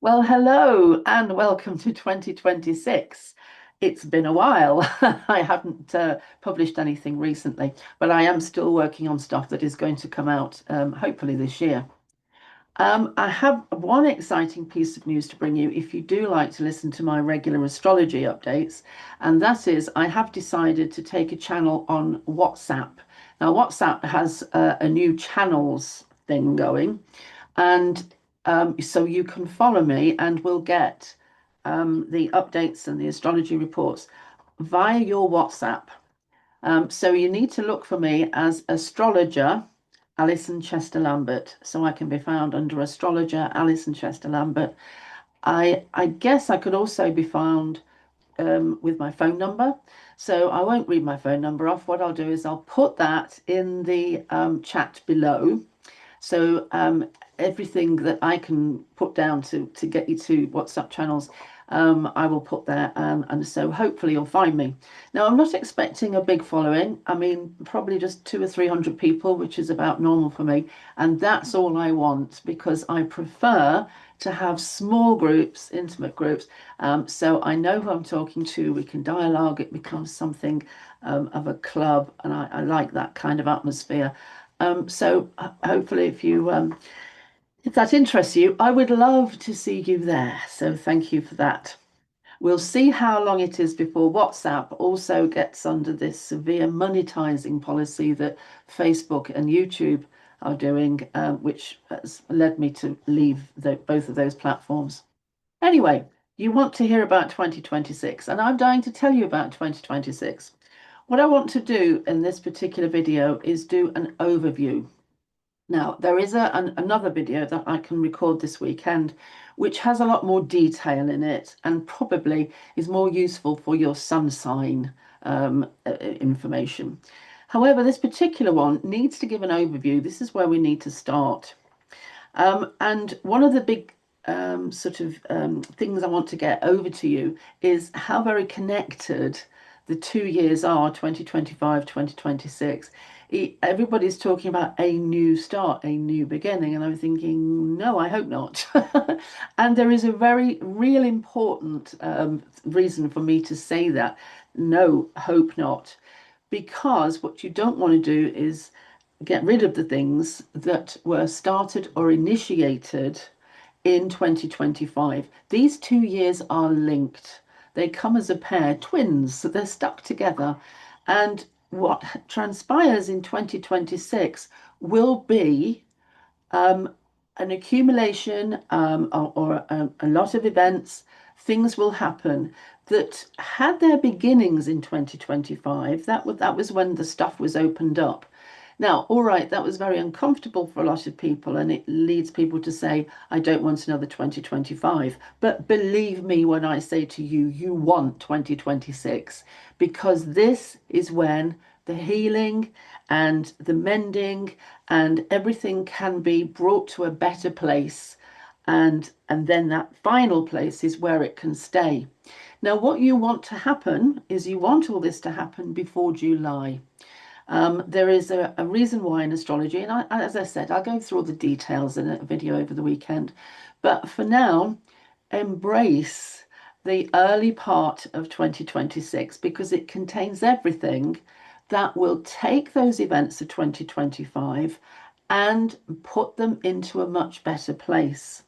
Well, hello and welcome to 2026. It's been a while. I haven't published anything recently, but I am still working on stuff that is going to come out hopefully this year. I have one exciting piece of news to bring you if you do like to listen to my regular astrology updates, and that is I have decided to take a channel on WhatsApp. Now, WhatsApp has a new channels thing going, and so you can follow me and we'll get the updates and the astrology reports via your WhatsApp. So you need to look for me as astrologer Alison Chester-Lambert. So I can be found under astrologer Alison Chester-Lambert. I guess I could also be found with my phone number. So I won't read my phone number off. What I'll do is I'll put that in the chat below. So everything that I can put down to get you to WhatsApp channels, I will put there, and so hopefully you'll find me. Now, I'm not expecting a big following. I mean, probably just 200 or 300 people, which is about normal for me, and that's all I want because I prefer to have small groups, intimate groups, so I know who I'm talking to. We can dialogue. It becomes something of a club, and I like that kind of atmosphere. So hopefully, if that interests you, I would love to see you there. So thank you for that. We'll see how long it is before WhatsApp also gets under this severe monetizing policy that Facebook and YouTube are doing, which has led me to leave both of those platforms. Anyway, you want to hear about 2026, and I'm dying to tell you about 2026. What I want to do in this particular video is do an overview. Now, there is another video that I can record this weekend, which has a lot more detail in it and probably is more useful for your sun sign information. However, this particular one needs to give an overview. This is where we need to start. And one of the big things I want to get over to you is how very connected the 2 years are, 2025, 2026. Everybody's talking about a new start, a new beginning, and I'm thinking, no, I hope not. And there is a very real important reason for me to say that. No, hope not. Because what you don't want to do is get rid of the things that were started or initiated in 2025. These 2 years are linked. They come as a pair, twins, so they're stuck together. And what transpires in 2026 will be an accumulation or a lot of events. Things will happen that had their beginnings in 2025. That was when the stuff was opened up. Now, all right, that was very uncomfortable for a lot of people, and it leads people to say, I don't want another 2025. But believe me when I say to you, you want 2026, because this is when the healing and the mending and everything can be brought to a better place. And then that final place is where it can stay. Now, what you want to happen is you want all this to happen before July. There is a reason why in astrology, and as I said, I'll go through all the details in a video over the weekend. But for now, embrace the early part of 2026 because it contains everything that will take those events of 2025 and put them into a much better place.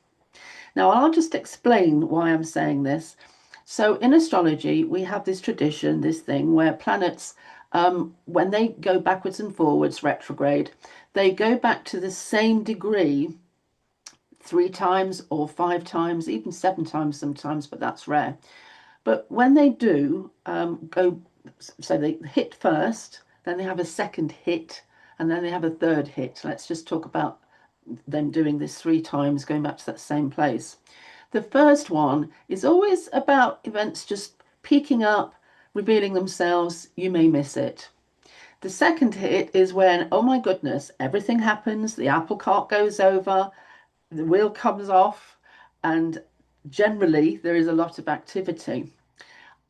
Now, I'll just explain why I'm saying this. So, in astrology, we have this tradition, this thing where planets, when they go backwards and forwards, retrograde, they go back to the same degree 3 times or 5 times, even 7 times sometimes, but that's rare. But when they do go, so they hit first, then they have a second hit, and then they have a third hit. Let's just talk about them doing this 3 times, going back to that same place. The first one is always about events just peaking up, revealing themselves. You may miss it. The second hit is when, oh my goodness, everything happens, the apple cart goes over, the wheel comes off, and generally there is a lot of activity.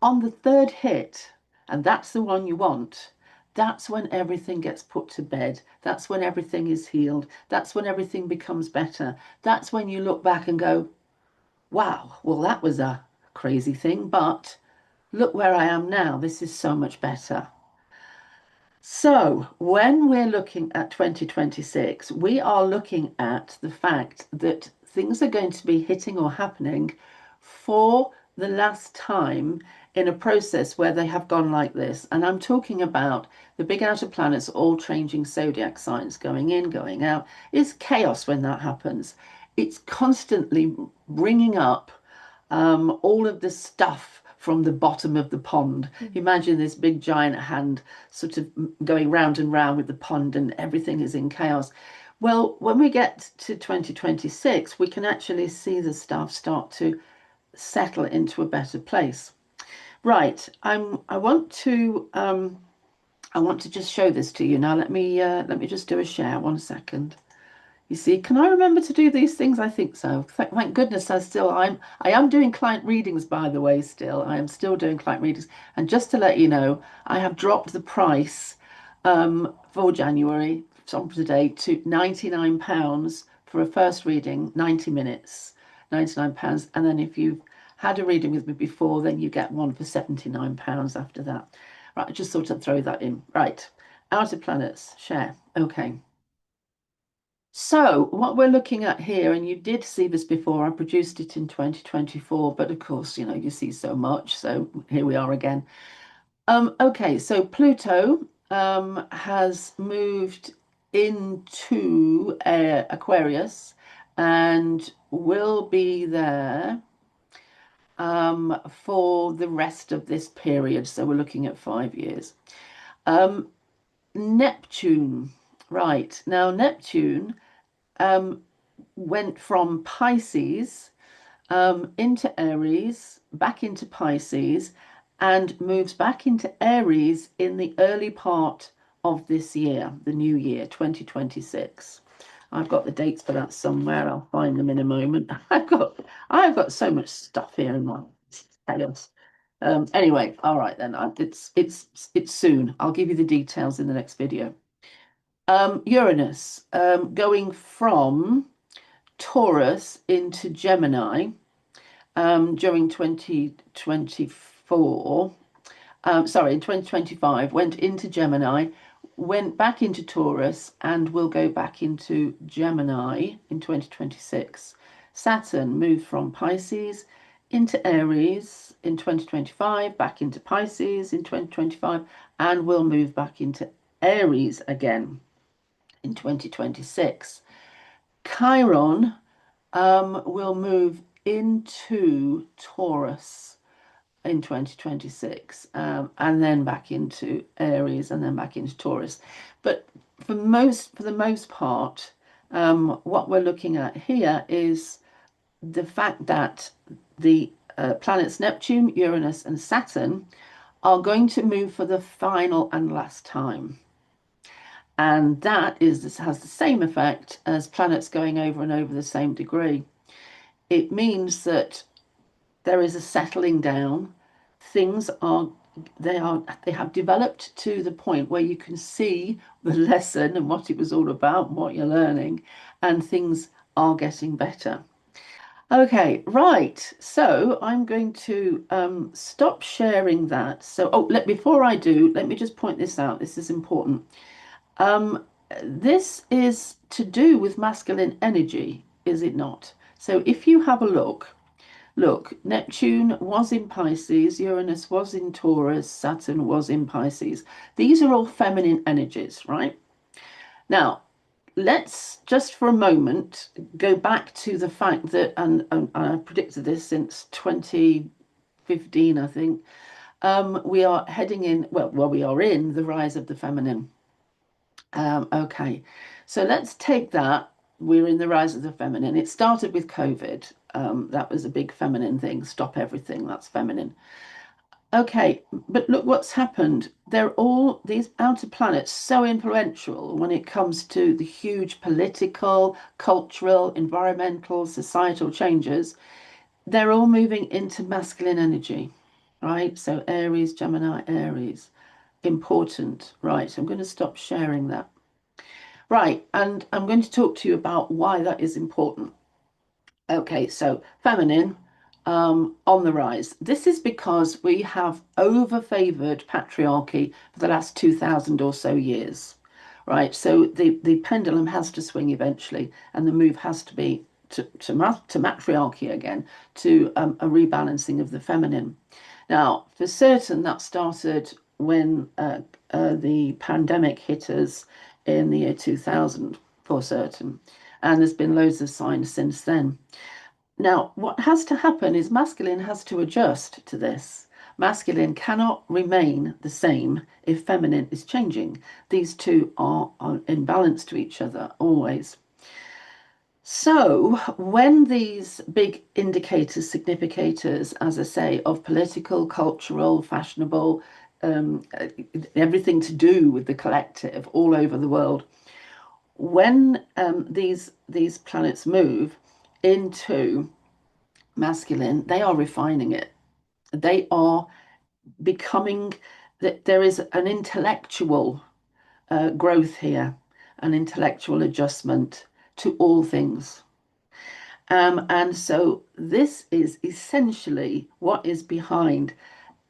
On the third hit, and that's the one you want, that's when everything gets put to bed. That's when everything is healed. That's when everything becomes better. That's when you look back and go, Wow, well, that was a crazy thing, but look where I am now. This is so much better. So, when we're looking at 2026, we are looking at the fact that things are going to be hitting or happening for the last time in a process where they have gone like this. And I'm talking about the big outer planets all changing zodiac signs, going in, going out. It's chaos when that happens. It's constantly bringing up all of the stuff from the bottom of the pond. Imagine this big giant hand sort of going round and round with the pond, and everything is in chaos. Well, when we get to 2026, we can actually see the stuff start to settle into a better place. Right, I want to just show this to you now. Let me just do a share. 1 second. You see, can I remember to do these things? I think so. Thank goodness I am doing client readings, by the way, still. I am still doing client readings. And just to let you know, I have dropped the price for January from today to £99 for a first reading, 90 minutes, £99. And then if you've had a reading with me before, then you get one for £79 after that. Right, I just sort of throw that in. Right, outer planets, share. Okay. So what we're looking at here, and you did see this before, I produced it in 2024, but of course, you know, you see so much. So here we are again. Okay, so Pluto has moved into Aquarius and will be there for the rest of this period. So we're looking at 5 years. Um, Neptune, right. Now, Neptune um, went from Pisces into Aries, back into Pisces, and moves back into Aries in the early part of this year, the new year, 2026. I've got the dates for that somewhere. I'll find them in a moment. I've got so much stuff here in my chaos. Anyway, all right then. It's soon. I'll give you the details in the next video. Uranus going from Taurus into Gemini during 2024. Sorry, in 2025, went into Gemini, went back into Taurus, and will go back into Gemini in 2026. Saturn moved from Pisces into Aries in 2025, back into Pisces in 2025, and will move back into Aries again in 2026. Chiron will move into Taurus in 2026, and then back into Aries, and then back into Taurus. But for the most part, what we're looking at here is the fact that the planets Neptune, Uranus, and Saturn are going to move for the final and last time. And this has the same effect as planets going over and over the same degree. It means that there is a settling down. Things are they have developed to the point where you can see the lesson and what it was all about, and what you're learning, and things are getting better. Okay, right. So I'm going to stop sharing that. So, before I do, let me just point this out. This is important. Um, this is to do with masculine energy, is it not? So if you have a look, Neptune was in Pisces, Uranus was in Taurus, Saturn was in Pisces. These are all feminine energies, right? Now, let's just for a moment go back to the fact that, and I predicted this since 2015, I think, we are heading in, well, we are in the rise of the feminine. Okay, so let's take that. We're in the rise of the feminine. It started with COVID. That was a big feminine thing. Stop everything. That's feminine. Okay, but look what's happened. They're all these outer planets so influential when it comes to the huge political, cultural, environmental, societal changes. They're all moving into masculine energy, right? So Aries, Gemini, Aries. Important. Right, I'm going to stop sharing that. Right, and I'm going to talk to you about why that is important. Okay, so feminine on the rise. This is because we have over-favored patriarchy for the last 2000 or so years, right? So the pendulum has to swing eventually, and the move has to be to matriarchy again, to a rebalancing of the feminine. Now, for certain, that started when the pandemic hit us in the year 2000, for certain. And there's been loads of signs since then. Now, what has to happen is masculine has to adjust to this. Masculine cannot remain the same if feminine is changing. These two are in balance to each other always. So, when these big indicators, significators, as I say, of political, cultural, fashionable, um, everything to do with the collective all over the world, when these planets move into masculine, they are refining it. They are becoming that there is an intellectual growth here, an intellectual adjustment to all things. And so this is essentially what is behind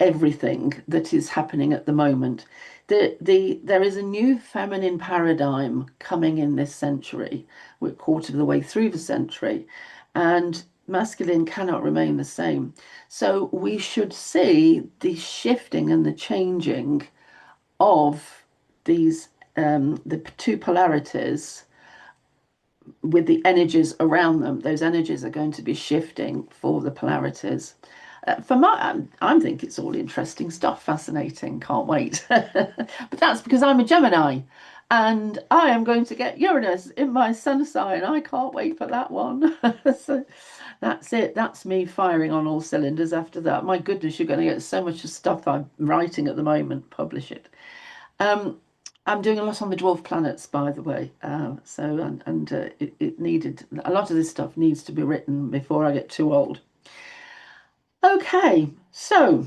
everything that is happening at the moment. There is a new feminine paradigm coming in this century. We're a quarter of the way through the century, and masculine cannot remain the same. So we should see the shifting and the changing of these the two polarities with the energies around them. Those energies are going to be shifting for the polarities. For my, I think it's all interesting stuff, fascinating, can't wait. But that's because I'm a Gemini, and I am going to get Uranus in my sun sign. I can't wait for that one. So that's it. That's me firing on all cylinders after that. My goodness, you're going to get so much of stuff I'm writing at the moment. Publish it. Um, I'm doing a lot on the dwarf planets, by the way. It needed a lot of this stuff needs to be written before I get too old. Okay, so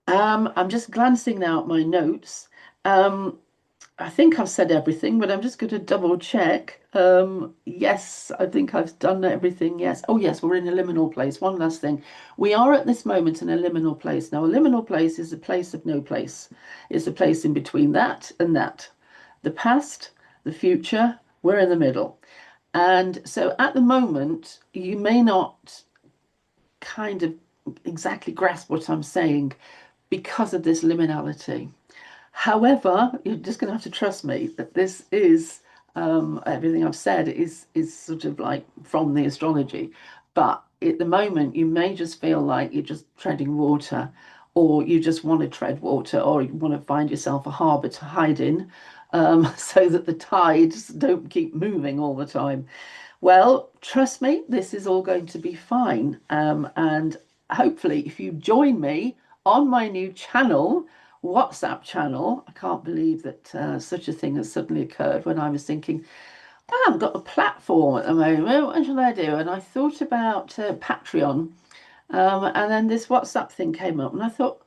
I'm just glancing now at my notes. Um, I think I've said everything, but I'm just going to double check. Yes, I think I've done everything. Yes. Oh, yes, we're in a liminal place. One last thing. We are at this moment in a liminal place. Now, a liminal place is a place of no place. It's a place in between that and that. The past, the future, we're in the middle. And so at the moment, you may not kind of exactly grasp what I'm saying because of this liminality. However, you're just going to have to trust me that this is everything I've said is sort of like from the astrology. But at the moment, you may just feel like you're just treading water, or you just want to tread water, or you want to find yourself a harbour to hide in, so that the tides don't keep moving all the time. Well, trust me, this is all going to be fine. And hopefully, if you join me on my new channel, WhatsApp channel, I can't believe that such a thing has suddenly occurred when I was thinking, I haven't got a platform at the moment. What should I do? And I thought about Patreon. And then this WhatsApp thing came up, and I thought,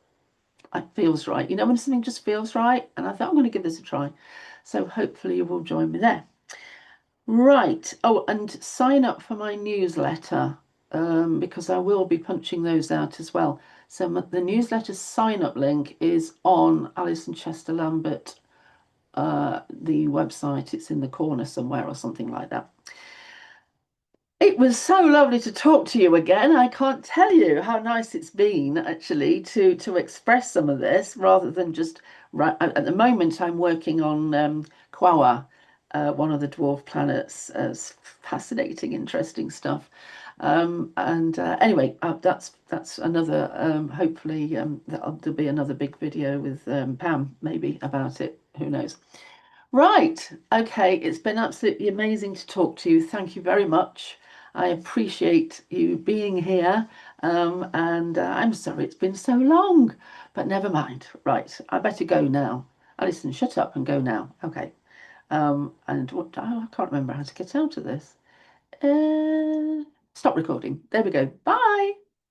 it feels right. You know, when something just feels right, and I thought, I'm going to give this a try. So hopefully you will join me there. Right. Oh, and sign up for my newsletter because I will be punching those out as well. So the newsletter sign up link is on Alison Chester-Lambert, the website. It's in the corner somewhere or something like that. It was so lovely to talk to you again. I can't tell you how nice it's been actually to express some of this rather than just right at the moment I'm working on Quawa, one of the dwarf planets. Fascinating, interesting stuff. Anyway, that's another. Hopefully, there'll be another big video with Pam maybe about it. Who knows? Right. Okay. It's been absolutely amazing to talk to you. Thank you very much. I appreciate you being here. And I'm sorry it's been so long, but never mind. Right. I better go now. Alison, shut up and go now. Okay. And what? Oh, I can't remember how to get out of this. Stop recording. There we go. Bye.